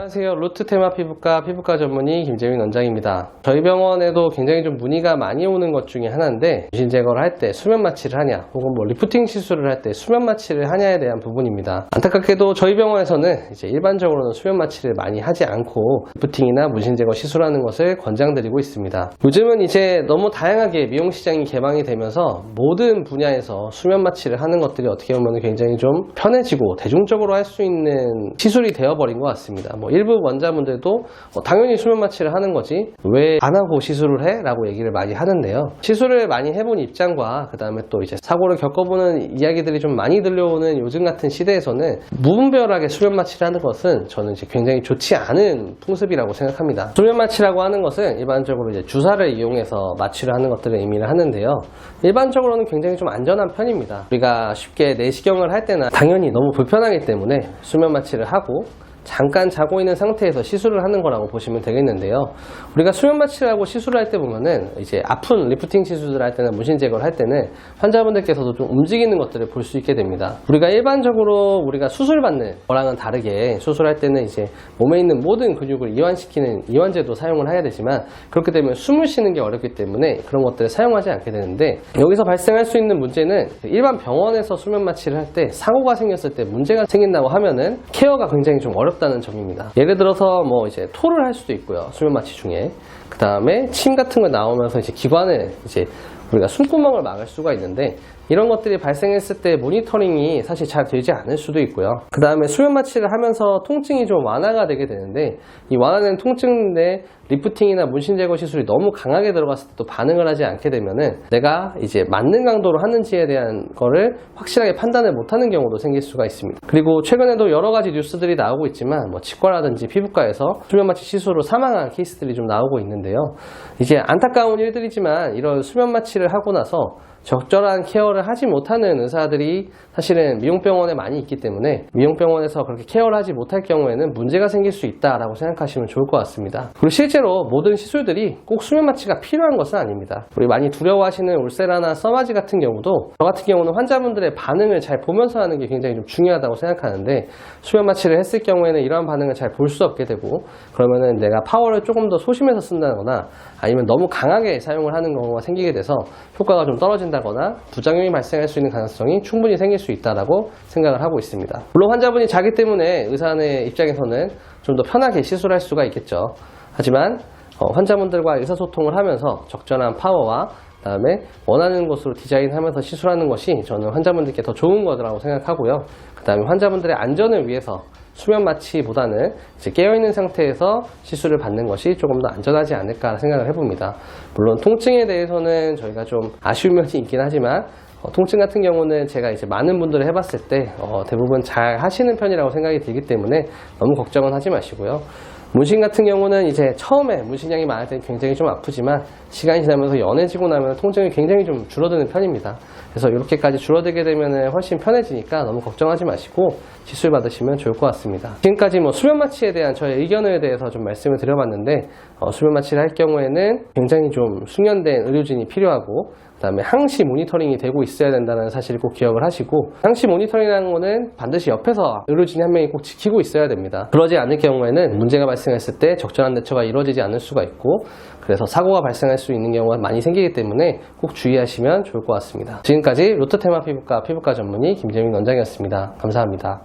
안녕하세요. 루트테마 피부과 전문의 김재민 원장입니다. 저희 병원에도 굉장히 좀 문의가 많이 오는 것 중에 하나인데, 문신 제거를 할 때 수면 마취를 하냐, 혹은 리프팅 시술을 할 때 수면 마취를 하냐에 대한 부분입니다. 안타깝게도 저희 병원에서는 이제 일반적으로는 수면 마취를 많이 하지 않고 리프팅이나 문신 제거 시술하는 것을 권장드리고 있습니다. 요즘은 이제 너무 다양하게 미용 시장이 개방이 되면서 모든 분야에서 수면 마취를 하는 것들이 어떻게 보면 굉장히 좀 편해지고 대중적으로 할 수 있는 시술이 되어버린 것 같습니다. 일부 원자분들도 당연히 수면 마취를 하는 거지 왜 안 하고 시술을 해? 라고 얘기를 많이 하는데요. 시술을 많이 해본 입장과 그 다음에 또 이제 사고를 겪어보는 이야기들이 좀 많이 들려오는 요즘 같은 시대에서는 무분별하게 수면 마취를 하는 것은 저는 이제 굉장히 좋지 않은 풍습이라고 생각합니다. 수면 마취라고 하는 것은 일반적으로 이제 주사를 이용해서 마취를 하는 것들을 의미를 하는데요. 일반적으로는 굉장히 좀 안전한 편입니다. 우리가 쉽게 내시경을 할 때나 당연히 너무 불편하기 때문에 수면 마취를 하고 잠깐 자고 있는 상태에서 시술을 하는 거라고 보시면 되겠는데요. 우리가 수면 마취를 하고 시술을 할 때 보면은 이제 아픈 리프팅 시술을 할 때나 문신 제거를 할 때는 환자분들께서도 좀 움직이는 것들을 볼 수 있게 됩니다. 우리가 일반적으로 우리가 수술받는 거랑은 다르게 수술할 때는 이제 몸에 있는 모든 근육을 이완시키는 이완제도 사용을 해야 되지만, 그렇게 되면 숨을 쉬는 게 어렵기 때문에 그런 것들을 사용하지 않게 되는데, 여기서 발생할 수 있는 문제는 일반 병원에서 수면 마취를 할 때 사고가 생겼을 때 문제가 생긴다고 하면은 케어가 굉장히 좀 어렵다는 점입니다. 예를 들어서 이제 토를 할 수도 있고요. 수면 마취 중에. 그 다음에 침 같은 거 나오면서 이제 기관을 이제 우리가 숨구멍을 막을 수가 있는데, 이런 것들이 발생했을 때 모니터링이 사실 잘 되지 않을 수도 있고요. 그 다음에 수면 마취를 하면서 통증이 좀 완화가 되게 되는데, 이 완화된 통증인데 리프팅이나 문신 제거 시술이 너무 강하게 들어갔을 때 또 반응을 하지 않게 되면은 내가 이제 맞는 강도로 하는지에 대한 거를 확실하게 판단을 못하는 경우도 생길 수가 있습니다. 그리고 최근에도 여러 가지 뉴스들이 나오고 있지만 치과라든지 피부과에서 수면 마취 시술로 사망한 케이스들이 좀 나오고 있는데요. 이제 안타까운 일들이지만 이런 수면 마취를 하고 나서 적절한 케어를 하지 못하는 의사들이 사실은 미용병원에 많이 있기 때문에 미용병원에서 그렇게 케어를 하지 못할 경우에는 문제가 생길 수 있다라고 생각하시면 좋을 것 같습니다. 그리고 실제로 모든 시술들이 꼭 수면 마취가 필요한 것은 아닙니다. 우리 많이 두려워하시는 울세라나 써마지 같은 경우도, 저 같은 경우는 환자분들의 반응을 잘 보면서 하는 게 굉장히 좀 중요하다고 생각하는데, 수면 마취를 했을 경우에는 이러한 반응을 잘 볼 수 없게 되고, 그러면은 내가 파워를 조금 더 소심해서 쓴다거나 아니면 너무 강하게 사용을 하는 경우가 생기게 돼서 효과가 좀 떨어진다거나 부작용이 발생할 수 있는 가능성이 충분히 생길 수 있다고 생각을 하고 있습니다. 물론 환자분이 자기 때문에 의사의 입장에서는 좀 더 편하게 시술할 수가 있겠죠. 하지만 환자분들과 의사소통을 하면서 적절한 파워와 그다음에 원하는 곳으로 디자인하면서 시술하는 것이 저는 환자분들께 더 좋은 거라고 생각하고요. 그 다음에 환자분들의 안전을 위해서 수면 마취보다는 이제 깨어있는 상태에서 시술을 받는 것이 조금 더 안전하지 않을까 생각을 해봅니다. 물론 통증에 대해서는 저희가 좀 아쉬운 면이 있긴 하지만 통증 같은 경우는 제가 이제 많은 분들을 해봤을 때 대부분 잘 하시는 편이라고 생각이 들기 때문에 너무 걱정은 하지 마시고요. 문신 같은 경우는 이제 처음에 문신량이 많을 때는 굉장히 좀 아프지만 시간이 지나면서 연해지고 나면 통증이 굉장히 좀 줄어드는 편입니다. 그래서 이렇게까지 줄어들게 되면 훨씬 편해지니까 너무 걱정하지 마시고 시술 받으시면 좋을 것 같습니다. 지금까지 수면 마취에 대한 저의 의견에 대해서 좀 말씀을 드려봤는데, 수면 마취를 할 경우에는 굉장히 좀 숙련된 의료진이 필요하고, 그 다음에 항시 모니터링이 되고 있어야 된다는 사실을 꼭 기억을 하시고, 항시 모니터링이라는 거는 반드시 옆에서 의료진 한 명이 꼭 지키고 있어야 됩니다. 그러지 않을 경우에는 문제가 발생했을 때 적절한 대처가 이루어지지 않을 수가 있고, 그래서 사고가 발생할 수 있는 경우가 많이 생기기 때문에 꼭 주의하시면 좋을 것 같습니다. 지금까지 루트테마 피부과 전문의 김재민 원장이었습니다. 감사합니다.